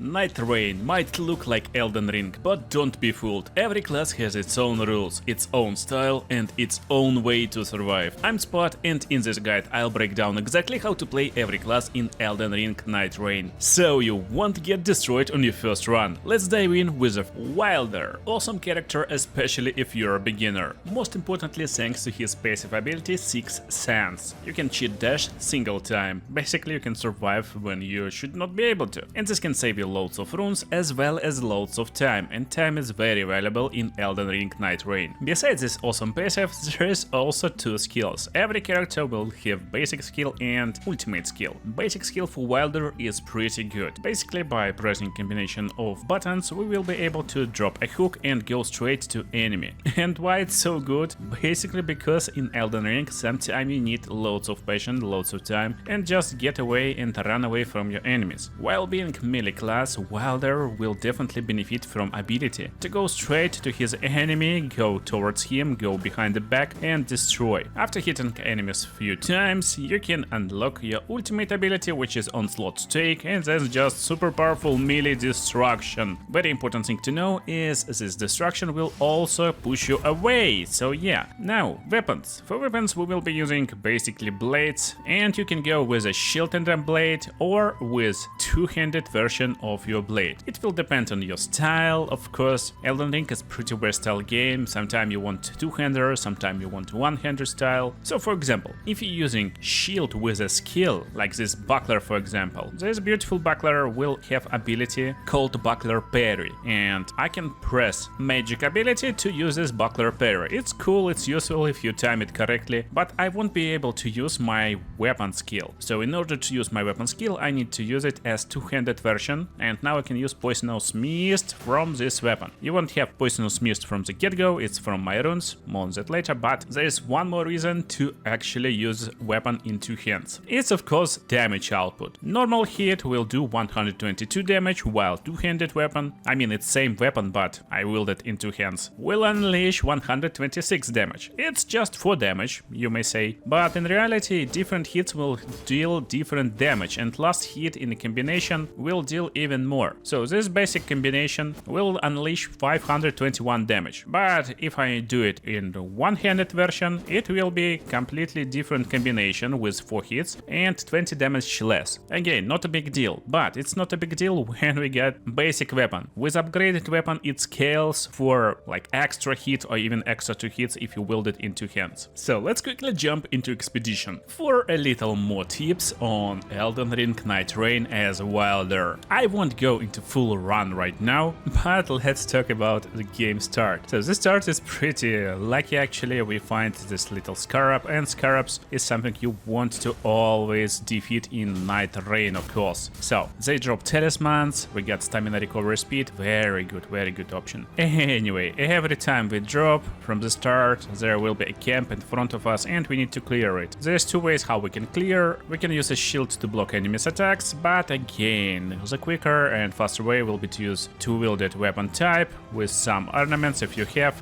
Nightreign might look like Elden Ring, but don't be fooled. Every class has its own rules, its own style and its own way to survive. I'm Spud, and in this guide I'll break down exactly how to play every class in Elden Ring Nightreign, so you won't get destroyed on your first run. Let's dive in with a Wylder. Awesome character, especially if you're a beginner. Most importantly, thanks to his passive ability Sixth Sense. You can cheat dash single time. Basically you can survive when you should not be able to. And this can save you loads of runes as well as loads of time, and time is very valuable in Elden Ring Nightreign. Besides this awesome passive, there is also two skills. Every character will have basic skill and ultimate skill. Basic skill for Wylder is pretty good. Basically by pressing combination of buttons we will be able to drop a hook and go straight to enemy. And why it's so good? Basically because in Elden Ring sometimes you need loads of patience, loads of time, and just get away and run away from your enemies. While being melee class, Wylder will definitely benefit from ability to go straight to his enemy, go towards him, go behind the back and destroy. After hitting enemies few times, you can unlock your ultimate ability, which is Onslaught Take, and that's just super powerful melee destruction. Very important thing to know is this destruction will also push you away, so yeah. Now, weapons. For weapons we will be using basically blades, and you can go with a shield and a blade or with two-handed version of your blade. It will depend on your style, of course. Elden Ring is pretty versatile game. Sometimes you want two-hander, sometimes you want one-hander style. So for example, if you're using shield with a skill, like this buckler for example, this beautiful buckler will have ability called buckler parry, and I can press magic ability to use this buckler parry. It's cool, it's useful if you time it correctly, but I won't be able to use my weapon skill. So in order to use my weapon skill I need to use it as two-handed version, and now I can use Poisonous Mist from this weapon. You won't have Poisonous Mist from the get-go, it's from my runes, more on that later, but there is one more reason to actually use weapon in two hands. It's of course damage output. Normal hit will do 122 damage, while two-handed weapon, I mean it's same weapon but I wield it in two hands, will unleash 126 damage. It's just 4 damage, you may say, but in reality different hits will deal different damage, and last hit in a combination will deal even more. So this basic combination will unleash 521 damage, but if I do it in the one-handed version it will be completely different combination with 4 hits and 20 damage less. Again, not a big deal, but it's not a big deal when we get basic weapon. With upgraded weapon it scales for like extra hit or even extra 2 hits if you wield it in 2 hands. So let's quickly jump into expedition for a little more tips on Elden Ring Nightreign as Wylder. I won't go into full run right now, but let's talk about the game start. So the start is pretty lucky actually. We find this little scarab, and scarabs is something you want to always defeat in Nightreign, of course. So they drop talismans, we get stamina recovery speed, very good option. Anyway, every time we drop from the start there will be a camp in front of us and we need to clear it. There's 2 ways how we can clear. We can use a shield to block enemies attacks, but again the quicker and faster way will be to use two-wielded weapon type with some ornaments if you have.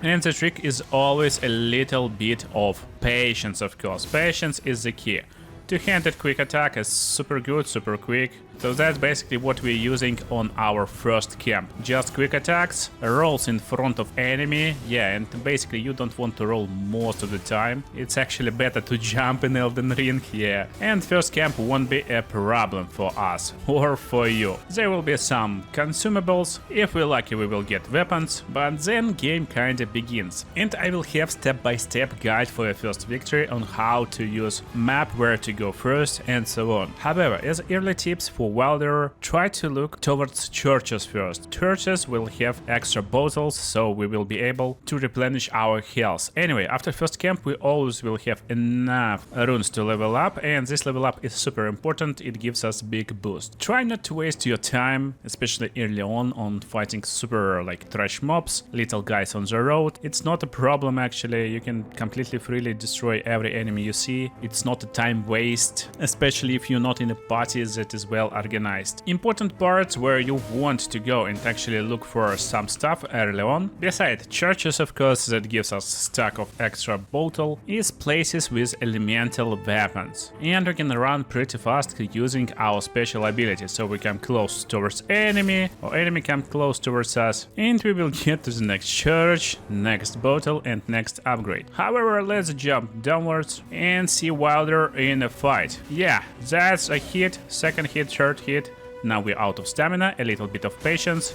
And the trick is always a little bit of patience, of course. Patience is the key. Two-handed quick attack is super good, super quick. So that's basically what we're using on our first camp. Just quick attacks, rolls in front of enemy, yeah, and basically you don't want to roll most of the time. It's actually better to jump in Elden Ring, yeah. And first camp won't be a problem for us or for you. There will be some consumables, if we're lucky we will get weapons, but then game kinda begins. And I will have step-by-step guide for your first victory on how to use map, where to go first and so on. However, as early tips for Wylder, try to look towards churches first. Churches will have extra bottles, so we will be able to replenish our health. Anyway, after first camp we always will have enough runes to level up, and this level up is super important, it gives us big boost. Try not to waste your time, especially early on fighting super like trash mobs, little guys on the road. It's not a problem actually, you can completely freely destroy every enemy you see. It's not a time waste placed, especially if you're not in a party that is well organized. Important parts where you want to go and actually look for some stuff early on, besides churches of course that gives us stack of extra bottle, is places with elemental weapons. And we can run pretty fast using our special ability, so we come close towards enemy, or enemy come close towards us, and we will get to the next church, next bottle and next upgrade. However, let's jump downwards and see Wylder in a fight. Yeah, that's a hit, second hit, third hit. Now we're out of stamina, a little bit of patience,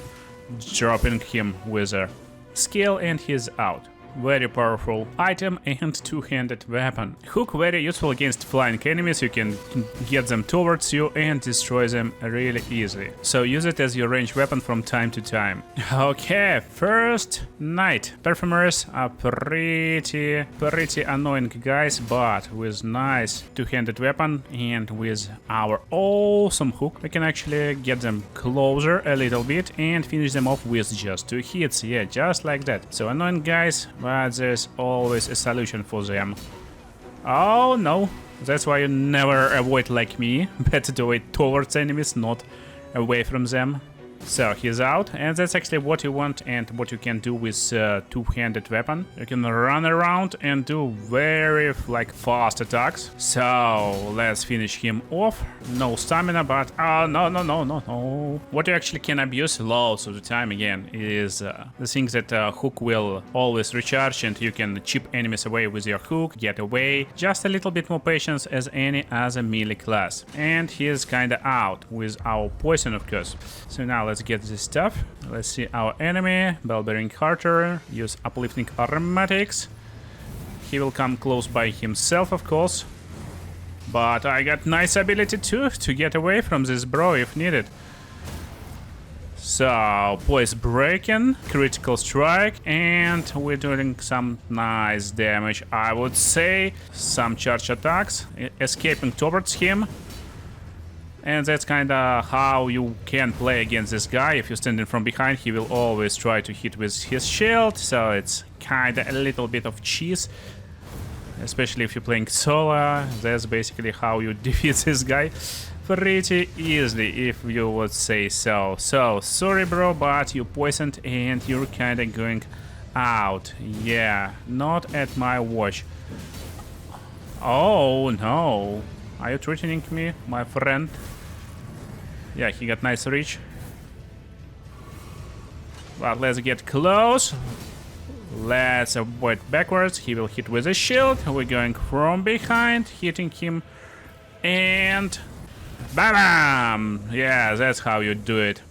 dropping him with a skill and he's out. Very powerful item and two-handed weapon. Hook very useful against flying enemies, you can get them towards you and destroy them really easily. So use it as your ranged weapon from time to time. Okay, first knight. Perfumers are pretty annoying guys, but with nice two-handed weapon and with our awesome hook, we can actually get them closer a little bit and finish them off with just 2 hits. Yeah, just like that. So annoying guys, but there's always a solution for them. Oh no, that's why you never avoid like me. Better to avoid towards enemies, not away from them. So he's out, and that's actually what you want and what you can do with two-handed weapon. You can run around and do very fast attacks. So let's finish him off. No stamina, but no. What you actually can abuse loads of the time again is the thing that hook will always recharge, and you can chip enemies away with your hook, get away. Just a little bit more patience as any other melee class. And he's kinda out with our poison of course. So now let's get this stuff. Let's see our enemy. Bell-bearing Carter. Use uplifting aromatics. He will come close by himself, of course. But I got nice ability too to get away from this bro if needed. So, poise breaking, critical strike, and we're doing some nice damage, I would say. Some charge attacks, escaping towards him. And that's kinda how you can play against this guy. If you're standing from behind, he will always try to hit with his shield, so it's kinda a little bit of cheese. Especially if you're playing solo, that's basically how you defeat this guy. Pretty easily, if you would say so. So, sorry bro, but you poisoned and you're kinda going out. Yeah, not at my watch. Oh no. Are you threatening me, my friend? Yeah, he got nice reach. But let's get close. Let's avoid backwards. He will hit with a shield. We're going from behind, hitting him. And... bam! Yeah, that's how you do it.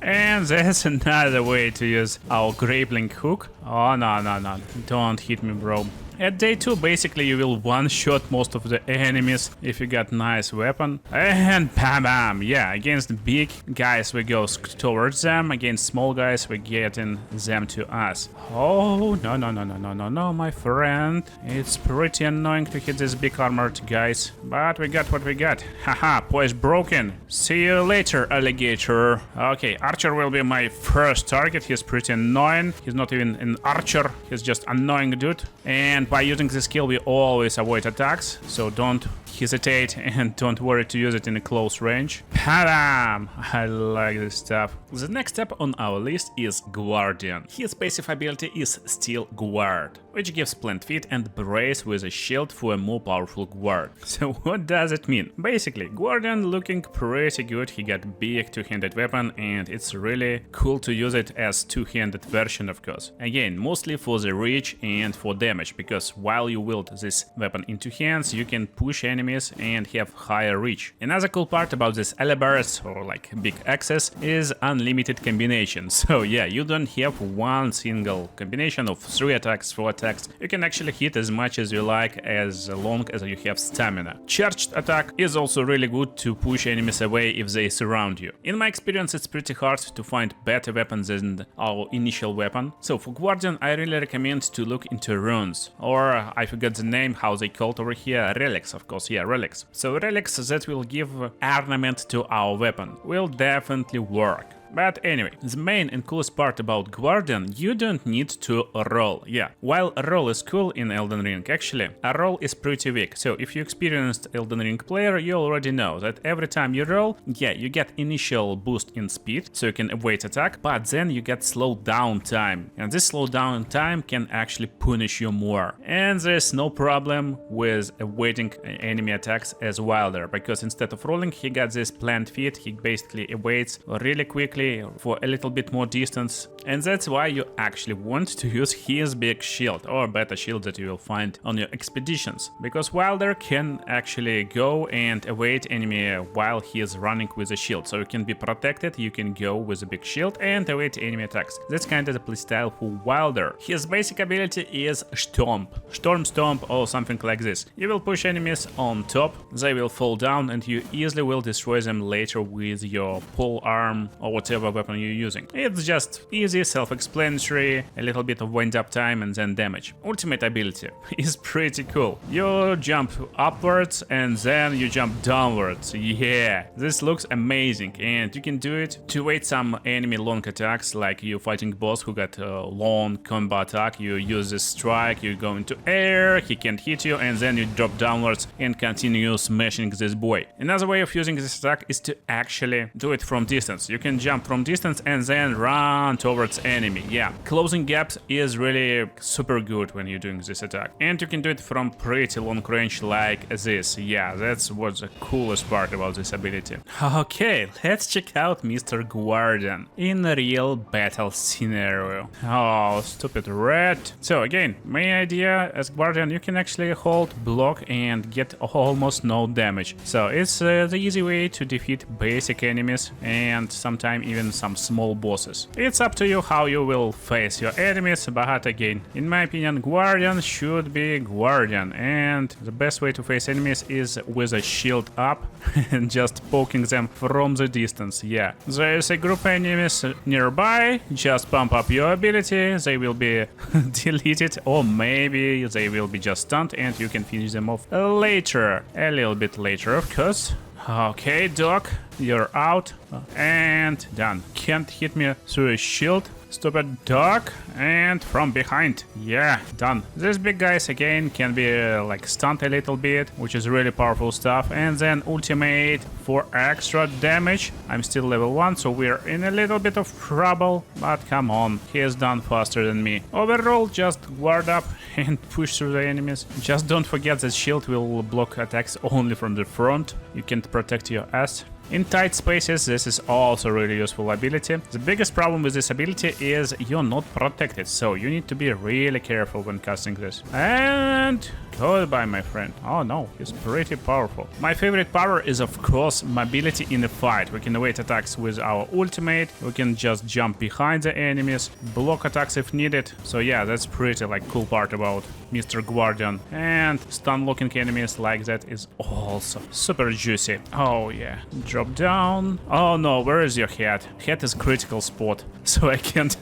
And there's another way to use our grappling hook. Oh, no. Don't hit me, bro. At day 2, basically, you will one-shot most of the enemies if you got nice weapon. And bam! Yeah, against big guys we go towards them, against small guys we getting them to us. Oh, no, my friend. It's pretty annoying to hit these big armored guys, but we got what we got. Haha, poise broken. See you later, alligator. Okay, archer will be my first target. He's pretty annoying. He's not even an archer, he's just annoying dude. And by using this skill we always avoid attacks, so don't hesitate and don't worry to use it in a close range. Bam! I like this stuff. The next step on our list is Guardian. His passive ability is Steel Guard, which gives plant feet and brace with a shield for a more powerful guard. So what does it mean? Basically, Guardian looking pretty good. He got big two-handed weapon and it's really cool to use it as two-handed version of course. Again, mostly for the reach and for damage, because while you wield this weapon in two hands, you can push enemies and have higher reach. Another cool part about this alibars, or like big axes, is unlimited combination. So yeah, you don't have one single combination of 3 attacks, 4 attacks. You can actually hit as much as you like as long as you have stamina. Charged attack is also really good to push enemies away if they surround you. In my experience, it's pretty hard to find better weapons than our initial weapon. So for Guardian, I really recommend to look into runes, or I forgot the name, how they called over here, relics, of course, yeah, relics. So relics that will give ornament to our weapon will definitely work. But anyway, the main and coolest part about Guardian, you don't need to roll. Yeah, while a roll is cool in Elden Ring, actually, a roll is pretty weak. So if you experienced Elden Ring player, you already know that every time you roll, yeah, you get initial boost in speed, so you can evade attack, but then you get slow down time. And this slow down time can actually punish you more. And there's no problem with evading enemy attacks as Wylder, because instead of rolling, he got this plant feet, he basically evades really quickly for a little bit more distance. And that's why you actually want to use his big shield, or better shield that you will find on your expeditions, because Wylder can actually go and evade enemy while he is running with a shield, so you can be protected, you can go with a big shield and evade enemy attacks. That's kind of the playstyle for Wylder. His basic ability is Stomp, Storm Stomp or something like this. You will push enemies on top, they will fall down and you easily will destroy them later with your pole arm or whatever weapon you're using. It's just easy, self-explanatory, a little bit of wind up time and then damage. Ultimate ability is pretty cool. You jump upwards and then you jump downwards. Yeah, this looks amazing, and you can do it to evade some enemy long attacks, like you fighting boss who got a long combo attack. You use this strike, you go into air, he can't hit you, and then you drop downwards and continue smashing this boy. Another way of using this attack is to actually do it from distance. You can jump from distance and then run towards enemy. Yeah, closing gaps is really super good when you're doing this attack, and you can do it from pretty long range like this. Yeah, that's what's the coolest part about this ability. Okay, let's check out Mr. Guardian in a real battle scenario. Oh, stupid rat. So again, main idea as Guardian, you can actually hold, block and get almost no damage. So it's the easy way to defeat basic enemies and sometimes even some small bosses. It's up to you how you will face your enemies, but again, in my opinion, Guardian should be Guardian, and the best way to face enemies is with a shield up and just poking them from the distance. Yeah, there is a group of enemies nearby, just pump up your ability, they will be deleted, or maybe they will be just stunned and you can finish them off later, a little bit later of course. Okay, Doc, you're out and done. Can't hit me through a shield, stupid Doc, and from behind. Yeah, done. These big guys again can be like stunned a little bit, which is really powerful stuff, and then ultimate for extra damage. I'm still level 1, so we're in a little bit of trouble, but come on, he is done faster than me. Overall, just guard up and push through the enemies. Just don't forget that shield will block attacks only from the front. You can't protect your ass. In tight spaces, this is also really useful ability. The biggest problem with this ability is you're not protected, so you need to be really careful when casting this. And goodbye, my friend. Oh no, he's pretty powerful. My favorite power is of course mobility in the fight. We can evade attacks with our ultimate, we can just jump behind the enemies, block attacks if needed. So yeah, that's pretty like cool part about Mr. Guardian. And stun locking enemies like that is also super juicy. Oh yeah. Drop down. Oh no, where is your head? Head is critical spot, so I can't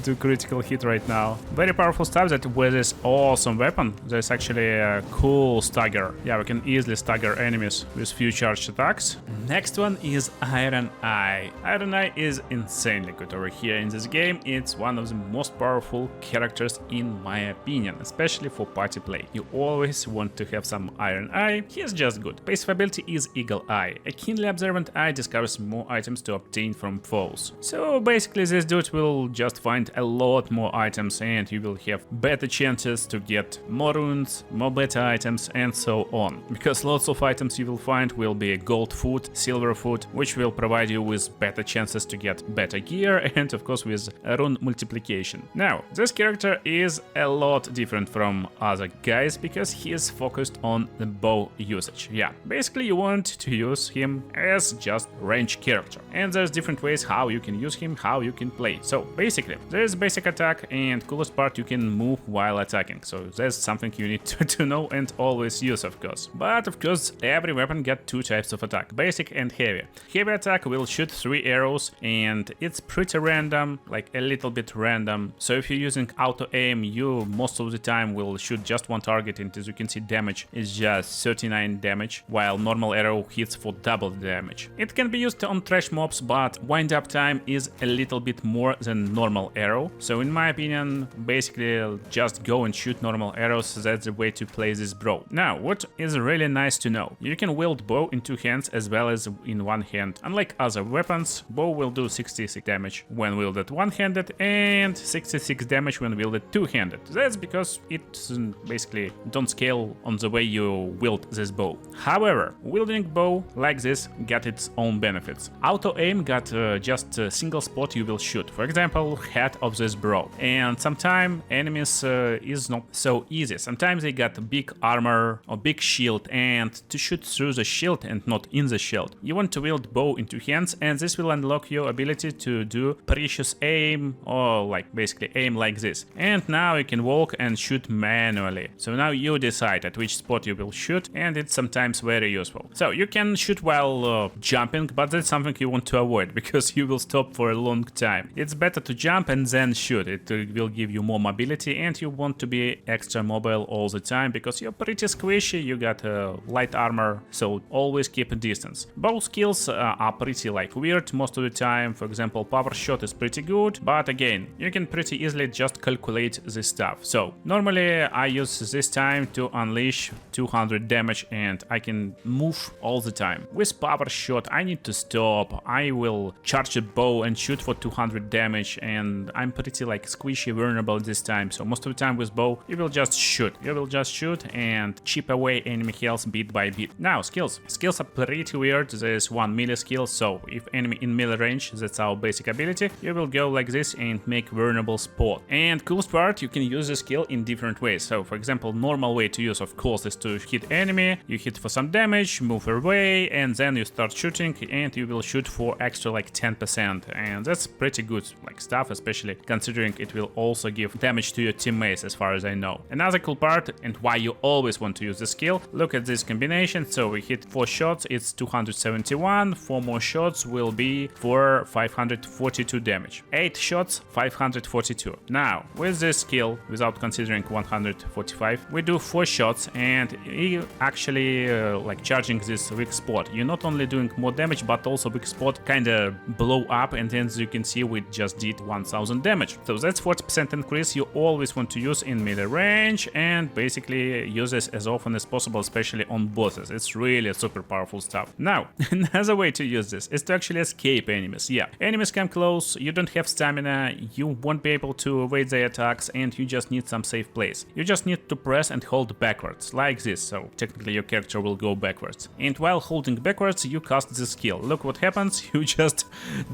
do critical hit right now. Very powerful stuff that with this awesome weapon. There's actually a cool stagger. Yeah, we can easily stagger enemies with few charged attacks. Next one is Iron Eye. Iron Eye is insanely good over here in this game. It's one of the most powerful characters in my opinion, especially for party play. You always want to have some Iron Eye. He's just good. Passive ability is Eagle Eye. A keenly observant eye discovers more items to obtain from foes. So basically this dude will just find a lot more items and you will have better chances to get more runes, more better items and so on. Because lots of items you will find will be gold food, silver food, which will provide you with better chances to get better gear and of course with rune multiplication. Now, this character is a lot different from other guys because he is focused on the bow usage. Yeah, basically you want to use him as just range character. And there's different ways how you can use him, how you can play. So basically, There's basic attack, and coolest part, you can move while attacking, so that's something you need to know and always use, of course. But of course, every weapon got two types of attack, basic and heavy. Heavy attack will shoot 3 arrows, and it's pretty random, like a little bit random. So if you're using auto aim, you most of the time will shoot just one target, and as you can see, damage is just 39 damage, while normal arrow hits for double the damage. It can be used on trash mobs, but wind up time is a little bit more than normal arrow. So in my opinion, basically just go and shoot normal arrows. That's the way to play this bow. Now, what is really nice to know, you can wield bow in 2 hands as well as in 1 hand. Unlike other weapons, bow will do 66 damage when wielded one-handed and 66 damage when wielded two-handed. That's because it basically don't scale on the way you wield this bow. However, wielding bow like this got its own benefits. Auto aim got just a single spot you will shoot. For example, head of this bow. And sometimes enemies is not so easy. Sometimes they got big armor or big shield, and to shoot through the shield and not in the shield, you want to wield bow in 2 hands, and this will unlock your ability to do precious aim, or like basically aim like this. And now you can walk and shoot manually. So now you decide at which spot you will shoot, and it's sometimes very useful. So you can shoot while jumping, but that's something you want to avoid because you will stop for a long time. It's better to jump and then shoot. It will give you more mobility, and you want to be extra mobile all the time because you're pretty squishy, you got light armor, so always keep a distance. Both skills are pretty like weird most of the time. For example, power shot is pretty good, but again, you can pretty easily just calculate this stuff. So normally I use this time to unleash 200 damage, and I can move all the time. With power shot, I need to stop. I will charge a bow and shoot for 200 damage, and I'm pretty like squishy, vulnerable this time. So most of the time with bow, you will just shoot. You will just shoot and chip away enemy health bit by bit. Now, skills. Skills are pretty weird. There's 1 melee skill, so if enemy in melee range, that's our basic ability, you will go like this and make vulnerable spot. And coolest part, you can use the skill in different ways. So for example, normal way to use, of course, is to hit enemy, you hit for some damage, move away, and then you start shooting, and you will shoot for extra like 10%. And that's pretty good like stuff, especially considering it will also give damage to your teammates, as far as I know. Another cool part, and why you always want to use the skill, look at this combination. So we hit 4 shots, it's 271, 4 more shots will be for 542 damage, 8 shots, 542. Now, with this skill, without considering 145, we do 4 shots, and you actually like charging this weak spot. You're not only doing more damage, but also weak spot kinda blow up, and then as you can see, we just did 1000 damage. So that's 40% increase you always want to use in melee range, and basically use this as often as possible, especially on bosses. It's really super powerful stuff. Now, another way to use this is to actually escape enemies. Yeah, enemies come close, you don't have stamina, you won't be able to evade their attacks, and you just need some safe place. You just need to press and hold backwards, like this, so technically your character will go backwards. And while holding backwards, you cast the skill. Look what happens, you just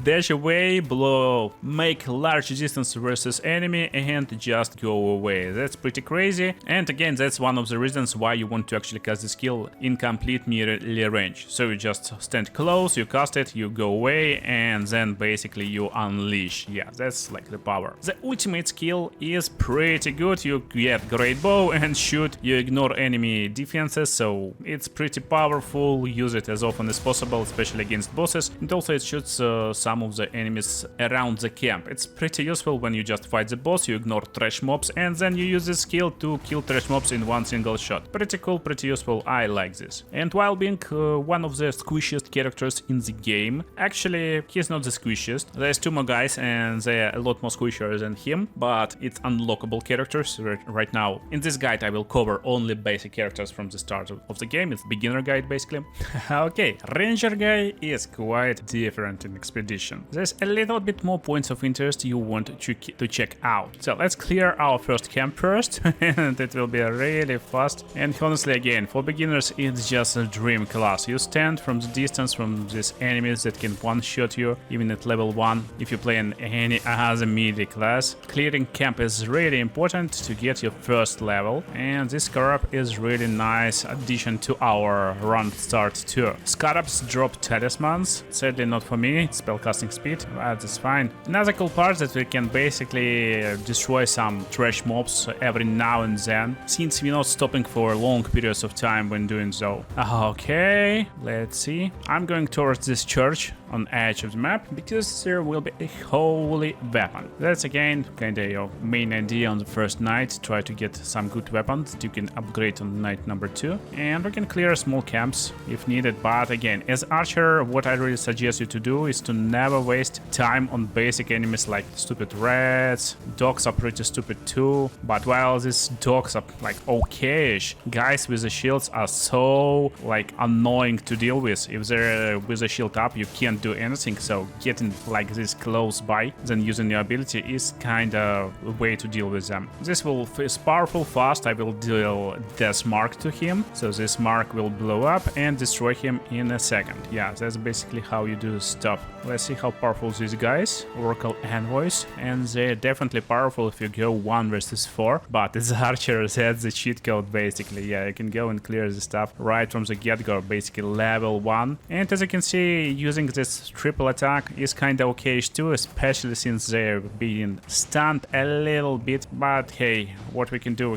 dash away, blow, make large distance versus enemy, and just go away. That's pretty crazy, and again, that's one of the reasons why you want to actually cast the skill in complete melee range. So you just stand close, you cast it, you go away, and then basically you unleash. Yeah, that's like the power. The ultimate skill is pretty good. You get great bow and shoot, you ignore enemy defenses, so it's pretty powerful. Use it as often as possible, especially against bosses, and also it shoots some of the enemies around the camp. It's pretty useful when you just fight the boss, you ignore trash mobs, and then you use this skill to kill trash mobs in one single shot. Pretty cool, pretty useful, I like this. And while being one of the squishiest characters in the game, actually he's not the squishiest. There's 2 more guys and they're a lot more squishier than him, but it's unlockable characters right now. In this guide I will cover only basic characters from the start of the game. It's beginner guide basically. Okay, ranger guy is quite different in expedition. There's a little bit more points of interest you want to check out. So let's clear our first camp first, and it will be really fast. And honestly, again, for beginners, it's just a dream class. You stand from the distance from these enemies that can one-shot you, even at level 1, if you play in any other melee class. Clearing camp is really important to get your first level, and this scarab is really nice addition to our run start too. Scarabs drop talismans, sadly not for me, spellcasting speed, but that's fine. Another cool part that we can basically destroy some trash mobs every now and then, since we're not stopping for long periods of time when doing so. Okay, let's see. I'm going towards this church on edge of the map because there will be a holy weapon. That's again kind of your main idea on the first night. Try to get some good weapons that you can upgrade on night number 2, and we can clear small camps if needed. But again, as archer, what I really suggest you to do is to never waste time on basic enemies like stupid rats. Dogs are pretty stupid too, but while these dogs are like okayish, guys with the shields are so like annoying to deal with. If they're with a shield up, you can't do anything, so getting like this close by, then using your ability is kind of a way to deal with them. This will is powerful fast. I will deal Death Mark to him, so this mark will blow up and destroy him in a second. Yeah, that's basically how you do stuff. Let's see how powerful these guys, Oracle Envoys, and they're definitely powerful if you go 1 versus 4, but as archer, that's the cheat code basically. Yeah, you can go and clear the stuff right from the get-go, basically level 1. And as you can see, using this triple attack is kind of okayish too, especially since they're being stunned a little bit. But hey, what we can do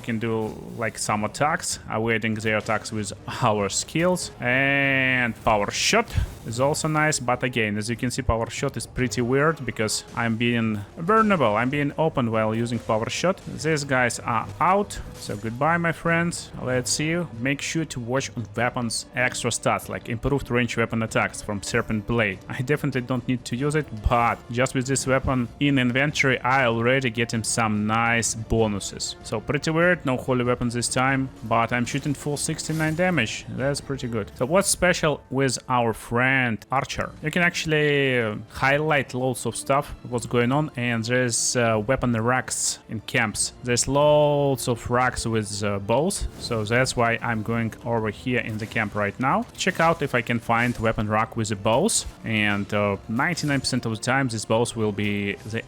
like some attacks, awaiting their attacks with our skills, and power shot is also nice. But again, as you can see, power shot is pretty weird because I'm being vulnerable, I'm being open while using power shot. These guys are out, so goodbye my friends. Let's see you. Make sure to watch on weapons extra stats like improved range weapon attacks from Serpent Blade. I definitely don't need to use it, but just with this weapon in inventory, I already getting some nice bonuses. So pretty weird, no holy weapon this time, but I'm shooting full 69 damage. That's pretty good. So what's special with our friend Archer? You can actually highlight loads of stuff, what's going on, and there's weapon racks in camps. There's loads of racks with bows, so that's why I'm going over here in the camp right now. Check out if I can find weapon rack with the bows, and 99% of the time these bows will be the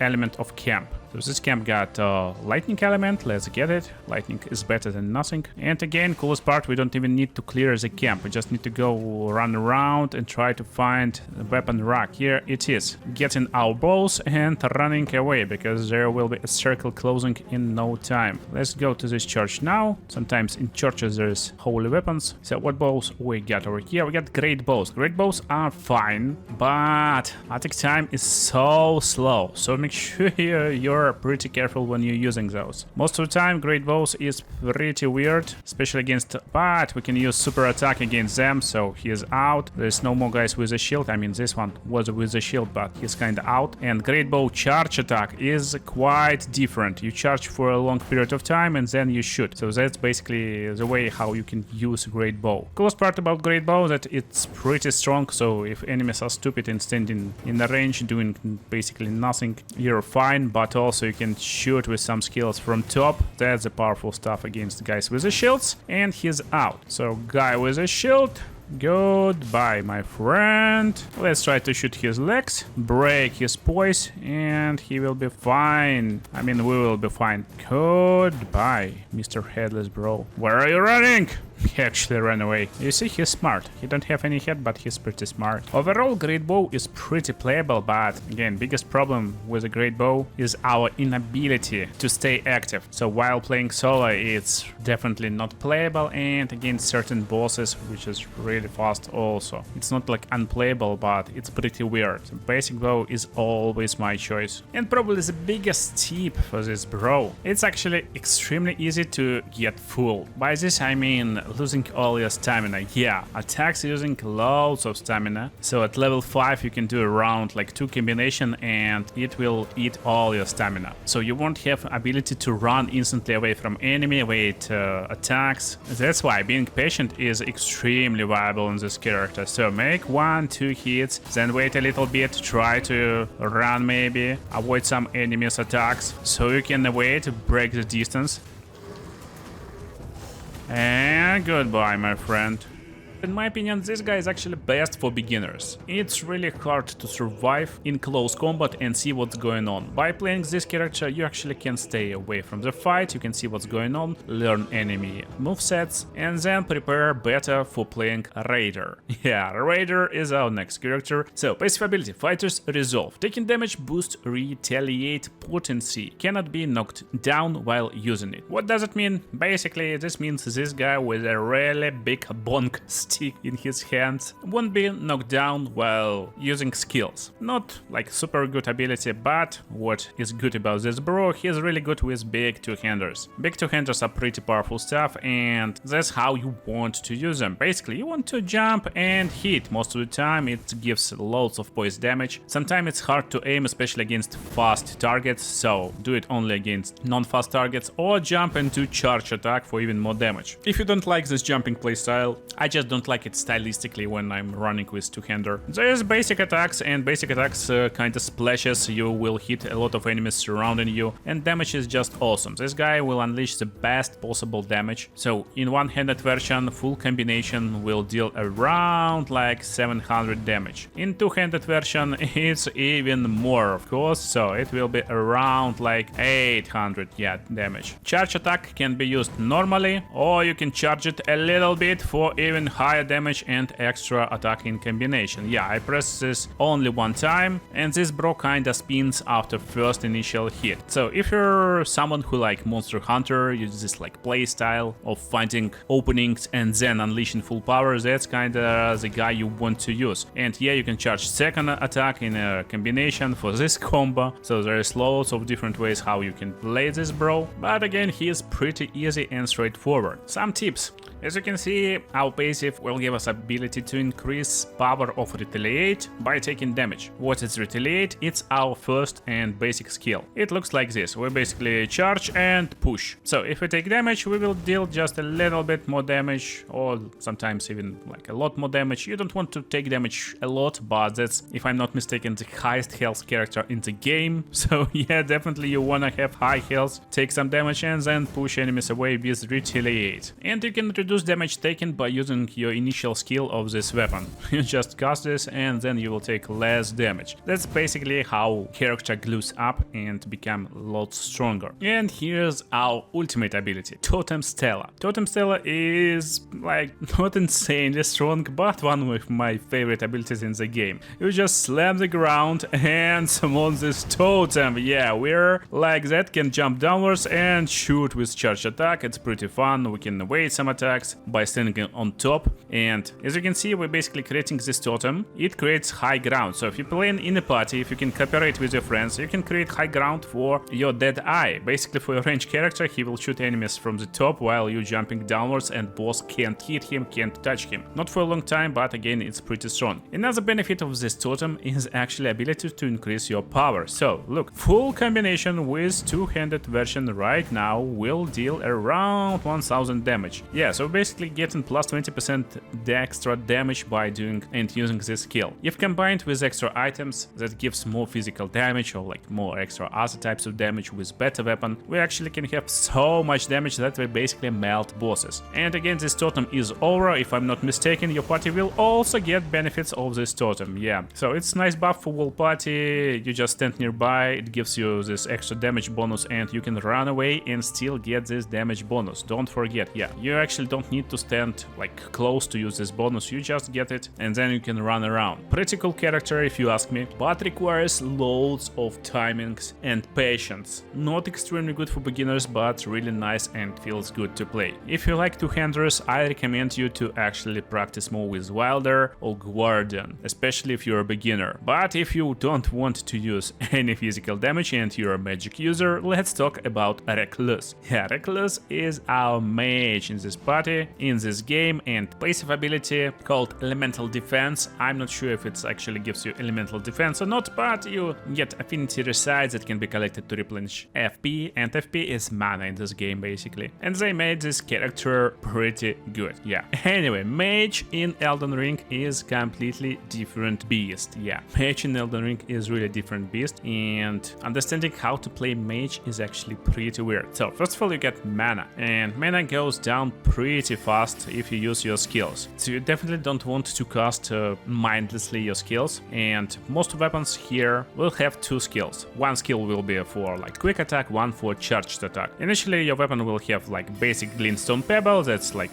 element of camp. So this camp got lightning element, let's get it. Lightning is better than nothing. And again, coolest part, we don't even need to clear the camp. We just need to go run around and try to find the weapon rack. Here it is. Getting our bows and running away, because there will be a circle closing in no time. Let's go to this church now. Sometimes in churches there's holy weapons. So what bows we got over here? We got great bows. Great bows are fine, but attack time is so slow. So make sure you're pretty careful when you're using those. Most of the time, great bows is pretty weird, especially against, but we can use super attack against them, so he is out. There's no more guys with a shield. I mean, this one was with a shield, but he's kind of out. And great bow charge attack is quite different. You charge for a long period of time and then you shoot. So that's basically the way how you can use great bow. Coolest part about great bow that it's pretty strong, so if enemies are stupid and standing in the range doing basically nothing, you're fine. But also you can shoot with some skills from top. That's the powerful stuff against guys with the shields, and he's out. So guy with a shield, goodbye my friend. Let's try to shoot his legs, break his poise, and he will be fine. I mean, we will be fine. Goodbye, Mr. Headless Bro. Where are you running? He actually ran away. You see, he's smart. He don't have any head, but he's pretty smart. Overall, great bow is pretty playable, but again, biggest problem with a great bow is our inability to stay active. So while playing solo, it's definitely not playable, and against certain bosses, which is really fast also. It's not like unplayable, but it's pretty weird. So basic bow is always my choice. And probably the biggest tip for this bro, it's actually extremely easy to get full. By this I mean losing all your stamina. Yeah, attacks using loads of stamina. So at level 5 you can do around like 2 combination and it will eat all your stamina. So you won't have ability to run instantly away from enemy, wait attacks. That's why being patient is extremely viable in this character. So make 1-2 hits, then wait a little bit, try to run maybe, avoid some enemies attacks, so you can wait to break the distance. And goodbye, my friend. In my opinion, this guy is actually best for beginners. It's really hard to survive in close combat and see what's going on. By playing this character, you actually can stay away from the fight, you can see what's going on, learn enemy movesets, and then prepare better for playing Raider. Yeah, Raider is our next character. So, passive ability, Fighter's Resolve. Taking damage boost retaliate potency. Cannot be knocked down while using it. What does it mean? Basically, this means this guy with a really big bonk stick in his hands won't be knocked down while using skills. Not like super good ability, but what is good about this bro, he's really good with big two-handers. Big two-handers are pretty powerful stuff, and that's how you want to use them. Basically, you want to jump and hit. Most of the time it gives loads of poise damage. Sometimes it's hard to aim, especially against fast targets, so do it only against non-fast targets, or jump and do charge attack for even more damage. If you don't like this jumping playstyle, I just don't like it stylistically when I'm running with two-hander. There's basic attacks, and basic attacks kinda splashes, you will hit a lot of enemies surrounding you, and damage is just awesome. This guy will unleash the best possible damage. So in one-handed version, full combination will deal around like 700 damage. In two-handed version, it's even more, of course, so it will be around like 800 damage. Charge attack can be used normally, or you can charge it a little bit for even higher damage and extra attack in combination. Yeah, I press this only one time, and this bro kinda spins after first initial hit. So if you're someone who like Monster Hunter, uses this like playstyle of finding openings and then unleashing full power, that's kinda the guy you want to use. And yeah, you can charge second attack in a combination for this combo, so there is loads of different ways how you can play this bro, but again, he is pretty easy and straightforward. Some tips. As you can see, our passive will give us ability to increase power of Retaliate by taking damage. What is Retaliate? It's our first and basic skill. It looks like this. We basically charge and push. So if we take damage, we will deal just a little bit more damage, or sometimes even like a lot more damage. You don't want to take damage a lot, but that's, if I'm not mistaken, the highest health character in the game. So yeah, definitely you wanna have high health, take some damage, and then push enemies away with Retaliate. And you can reduce damage taken by using your initial skill of this weapon. You just cast this and then you will take less damage. That's basically how character glues up and become a lot stronger. And here's our ultimate ability, Totem Stella. Totem Stella is like not insanely strong, but one of my favorite abilities in the game. You just slam the ground and summon this totem. Yeah, we're like that, can jump downwards and shoot with charge attack. It's pretty fun. We can evade some attacks by standing on top, and as you can see, we're basically creating this totem. It creates high ground, so if you're playing in a party, if you can cooperate with your friends, you can create high ground for your dead eye. Basically, for your ranged character, he will shoot enemies from the top while you're jumping downwards, and boss can't hit him, can't touch him. Not for a long time, but again, it's pretty strong. Another benefit of this totem is actually ability to increase your power. So look, full combination with two-handed version right now will deal around 1000 damage. Yeah, so basically getting plus 20% the extra damage by doing and using this skill. If combined with extra items that gives more physical damage or like more extra other types of damage with better weapon, we actually can have so much damage that we basically melt bosses. And again, this totem is aura. If I'm not mistaken, your party will also get benefits of this totem. Yeah, so it's nice buff for whole party. You just stand nearby, it gives you this extra damage bonus, and you can run away and still get this damage bonus. Don't forget, yeah, you actually don't need to stand like close to use this bonus, you just get it and then you can run around. Pretty cool character if you ask me, but requires loads of timings and patience. Not extremely good for beginners, but really nice and feels good to play. If you like two-handers, I recommend you to actually practice more with Wylder or Guardian, especially if you're a beginner. But if you don't want to use any physical damage and you're a magic user, let's talk about Recluse. Yeah, Recluse is our mage in this party, in this game, and passive ability called Elemental Defense. I'm not sure if it actually gives you Elemental Defense or not, but you get affinity resides that can be collected to replenish FP, and FP is mana in this game basically. And they made this character pretty good, yeah. Anyway, mage in Elden Ring is completely different beast, yeah. Mage in Elden Ring is really different beast, and understanding how to play mage is actually pretty weird. So first of all, you get mana, and mana goes down pretty pretty fast if you use your skills. So you definitely don't want to cast mindlessly your skills, and most weapons here will have two skills. One skill will be for like quick attack, one for charged attack. Initially your weapon will have like basic glintstone pebble, that's like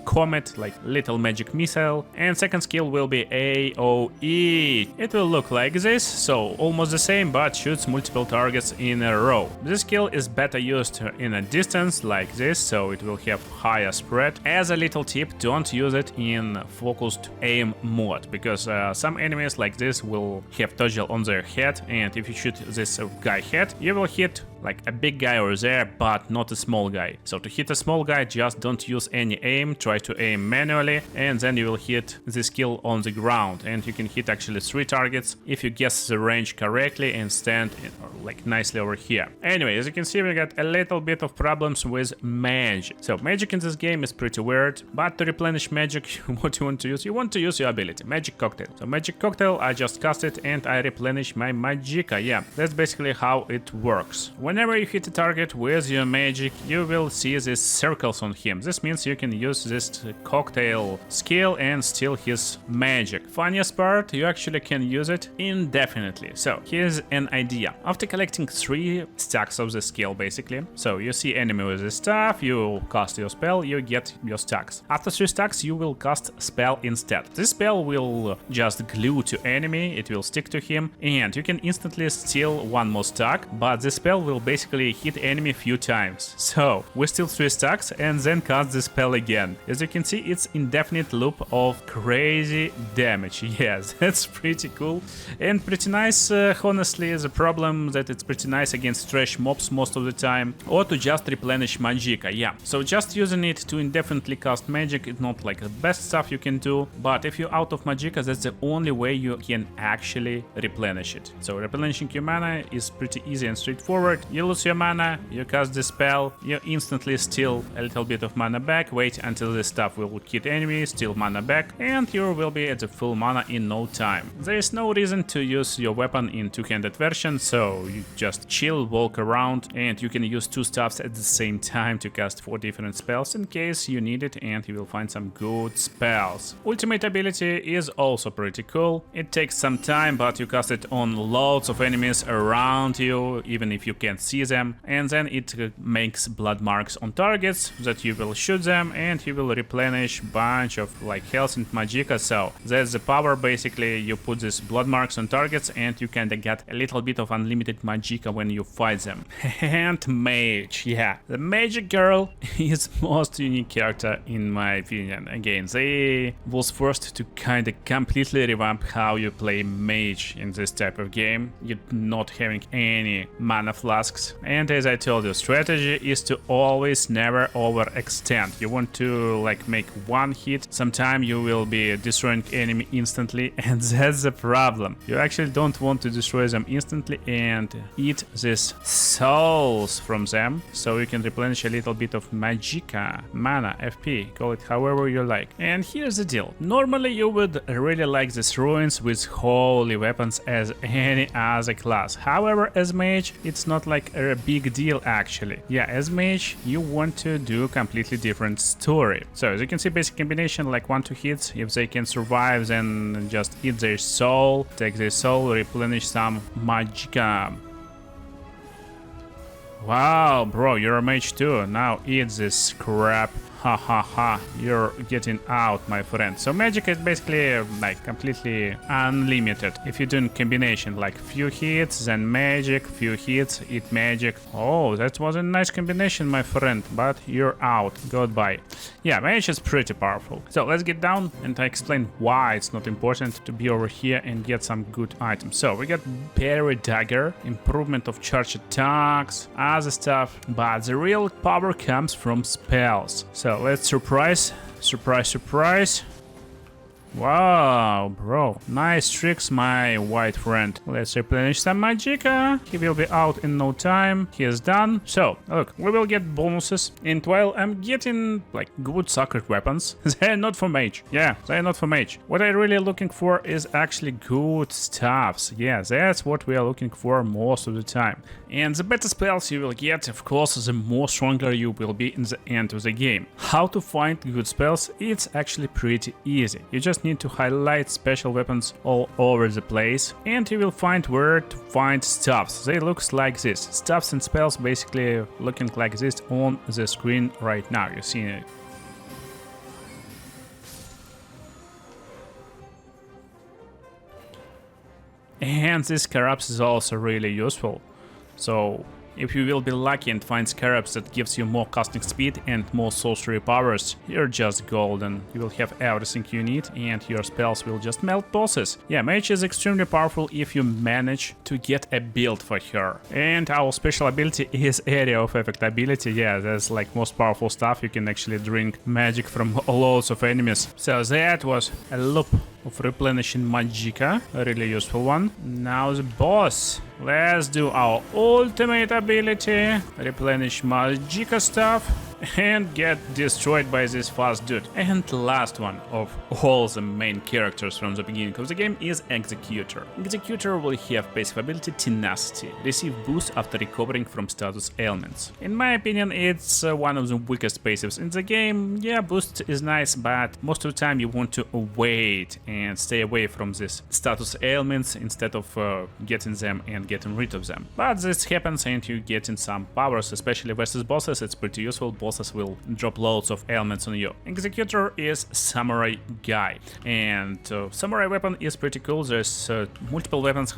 comet, like little magic missile, and second skill will be AoE. It will look like this, so almost the same, but shoots multiple targets in a row. This skill is better used in a distance like this, so it will have higher spread. As a little tip, don't use it in focused aim mode, because some enemies like this will have toggle on their head, and if you shoot this guy head, you will hit like a big guy over there, but not a small guy. So to hit a small guy, just don't use any aim, try to aim manually, and then you will hit the skill on the ground, and you can hit actually 3 targets if you guess the range correctly and stand like nicely over here. Anyway, as you can see, we got a little bit of problems with magic. So magic in this game is pretty weird, but to replenish magic, what you want to use? You want to use your ability, Magic Cocktail. So Magic Cocktail, I just cast it and I replenish my magicka. Yeah, that's basically how it works. Whenever you hit a target with your magic, you will see these circles on him. This means you can use this cocktail skill and steal his magic. Funniest part, you actually can use it indefinitely. So here's an idea. After collecting 3 stacks of the skill, basically, so you see enemy with this stuff, you cast your spell, you get your stacks. After 3 stacks, you will cast spell instead. This spell will just glue to enemy, it will stick to him, and you can instantly steal 1 more stack, but the spell will basically hit enemy a few times. So we steal 3 stacks and then cast the spell again. As you can see, it's indefinite loop of crazy damage. Yes, that's pretty cool and pretty nice. Honestly, the problem that it's pretty nice against trash mobs most of the time, or to just replenish magicka. Yeah, so just using it to indefinitely cast magic is not like the best stuff you can do, but if you're out of magicka, that's the only way you can actually replenish it. So replenishing your mana is pretty easy and straightforward. You lose your mana, you cast the spell, you instantly steal a little bit of mana back, wait until the stuff will hit enemies, steal mana back, and you will be at the full mana in no time. There is no reason to use your weapon in two-handed version, so you just chill, walk around, and you can use 2 staffs at the same time to cast 4 different spells in case you need it, and you will find some good spells. Ultimate ability is also pretty cool. It takes some time, but you cast it on loads of enemies around you, even if you can't see them, and then it makes blood marks on targets that you will shoot them, and you will replenish bunch of like health and magicka. So that's the power. Basically, you put these blood marks on targets and you can get a little bit of unlimited magicka when you fight them. And mage, yeah, the magic girl is most unique character in my opinion. Again, they was forced to kind of completely revamp how you play mage in this type of game. You're not having any mana flasks, and as I told you, strategy is to always never overextend. You want to like make 1 hit, sometime you will be destroying enemy instantly, and that's the problem. You actually don't want to destroy them instantly and eat these souls from them, so you can replenish a little bit of magicka, mana, FP, call it however you like. And here's the deal. Normally you would really like these ruins with holy weapons as any other class. However, as mage, it's not like a big deal actually. Yeah, as mage, you want to do a completely different story. So as you can see, basic combination like 1-2 hits. If they can survive, then just eat their soul, take their soul, replenish some magicka. Wow, bro, you're a mage too. Now eat this crap. Ha ha ha, you're getting out, my friend. So magic is basically like completely unlimited. If you're doing combination like few hits, then magic, few hits, eat magic. Oh, that was a nice combination, my friend, but you're out. Goodbye. Yeah, magic is pretty powerful. So let's get down and I explain why it's not important to be over here and get some good items. So we got Berry Dagger, improvement of charge attacks, other stuff, but the real power comes from spells. So let's surprise. Wow, bro. Nice tricks, my white friend. Let's replenish some magicka. He will be out in no time. He is done. So, look, we will get bonuses. And while I'm getting, like, good sacred weapons, they're not for mage. Yeah, they're not for mage. What I'm really looking for is actually good stuffs. Yeah, that's what we are looking for most of the time. And the better spells you will get, of course, the more stronger you will be in the end of the game. How to find good spells? It's actually pretty easy. You just need to highlight special weapons all over the place, and you will find where to find stuffs. They look like this. Stuffs and spells basically looking like this on the screen right now. You see it. And this scarabs is also really useful. So if you will be lucky and find scarabs that gives you more casting speed and more sorcery powers, you're just golden. You will have everything you need and your spells will just melt bosses. Yeah, mage is extremely powerful if you manage to get a build for her. And our special ability is area of effect ability. Yeah, that's like most powerful stuff. You can actually drink magic from loads of enemies. So that was a loop of replenishing magicka, a really useful one. Now the boss. Let's do our ultimate ability, replenish magicka stuff, and get destroyed by this fast dude. And last one of all the main characters from the beginning of the game is Executor. Executor will have passive ability Tenacity, receive boost after recovering from status ailments. In my opinion, it's one of the weakest passives in the game. Yeah, boost is nice, but most of the time you want to wait and stay away from this status ailments instead of getting them and getting rid of them. But this happens and you get in some powers, especially versus bosses. It's pretty useful. Bosses will drop loads of ailments on you. Executor is samurai guy, and samurai weapon is pretty cool. There's multiple weapons,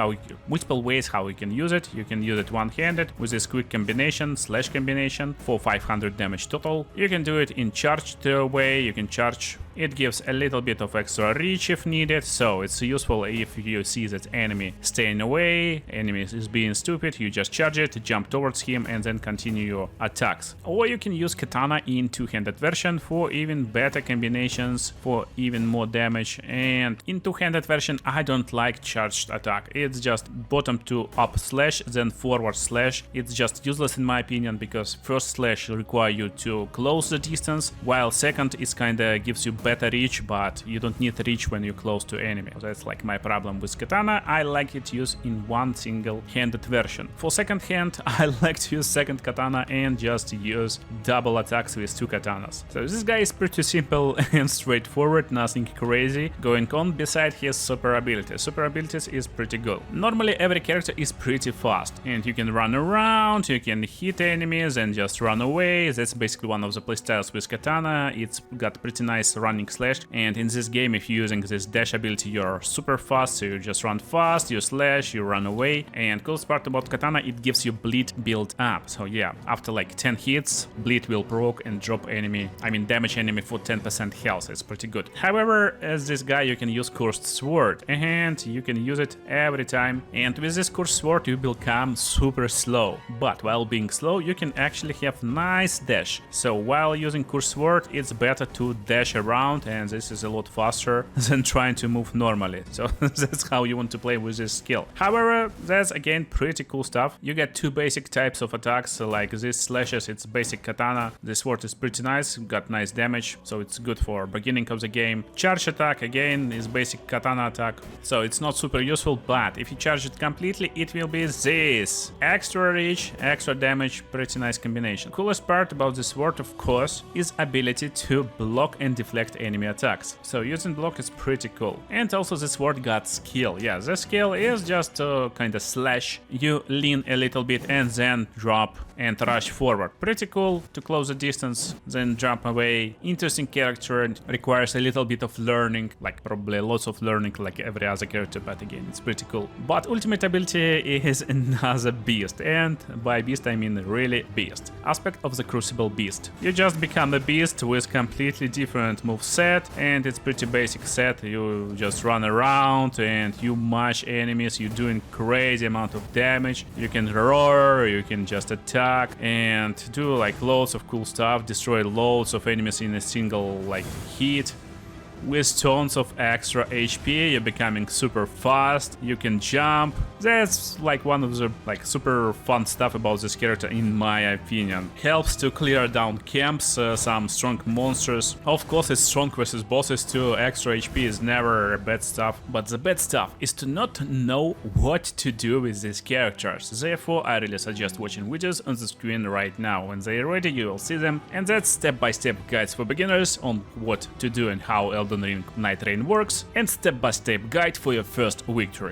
multiple ways how you can use it. You can use it one-handed with this quick combination, slash combination for 500 damage total. You can do it in charged way. You can charge. It gives a little bit of extra reach if needed, so it's useful if you see that enemy staying away, enemy is being stupid, you just charge it, jump towards him and then continue your attacks. Or you can use katana in two-handed version for even better combinations, for even more damage. And in two-handed version I don't like charged attack. It's just bottom to up slash, then forward slash. It's just useless in my opinion, because first slash require you to close the distance, while second is kinda gives you better reach, but you don't need reach when you're close to enemy. That's like my problem with katana. I like it used in one single-handed version. For second hand, I like to use second katana and just use double attacks with two katanas. So this guy is pretty simple and straightforward, nothing crazy going on beside his super abilities. Super abilities is pretty good. Normally every character is pretty fast and you can run around, you can hit enemies and just run away. That's basically one of the playstyles with katana. It's got pretty nice running slash, and in this game if you're using this dash ability you're super fast, so you just run fast, you slash, you run away. And coolest part about katana, it gives you bleed build up. So yeah, after like 10 hits bleed will proc and drop damage enemy for 10% health. It's pretty good. However, as this guy you can use cursed sword and you can use it every time, and with this cursed sword you become super slow, but while being slow you can actually have nice dash. So while using cursed sword it's better to dash around, and this is a lot faster than trying to move normally. So that's how you want to play with this skill. However, that's again pretty cool stuff. You get two basic types of attacks, like this slashes, it's basic katana. This sword is pretty nice, got nice damage, so it's good for beginning of the game. Charge attack again is basic katana attack, so it's not super useful, but if you charge it completely it will be this extra reach, extra damage, pretty nice combination. Coolest part about this sword of course is ability to block and deflect enemy attacks. So using block is pretty cool. And also this sword got skill. Yeah, the skill is just kind of slash. You lean a little bit and then drop and rush forward. Pretty cool to close the distance, then jump away. Interesting character, and requires a little bit of learning, like probably lots of learning like every other character, but again, it's pretty cool. But ultimate ability is another beast, and by beast I mean really beast. Aspect of the Crucible beast. You just become a beast with completely different move set, and it's pretty basic set. You just run around and you mash enemies, you're doing crazy amount of damage. You can roar, you can just attack and do like loads of cool stuff, destroy loads of enemies in a single like hit. with tons of extra HP, you're becoming super fast, you can jump. That's like one of the super fun stuff about this character in my opinion. Helps to clear down camps, some strong monsters. Of course it's strong versus bosses too, extra HP is never bad stuff. But the bad stuff is to not know what to do with these characters. Therefore I really suggest watching videos on the screen right now. When they're ready you will see them, and that's step-by-step guides for beginners on what to do and how Elden Ring Nightreign works, and step-by-step guide for your first victory.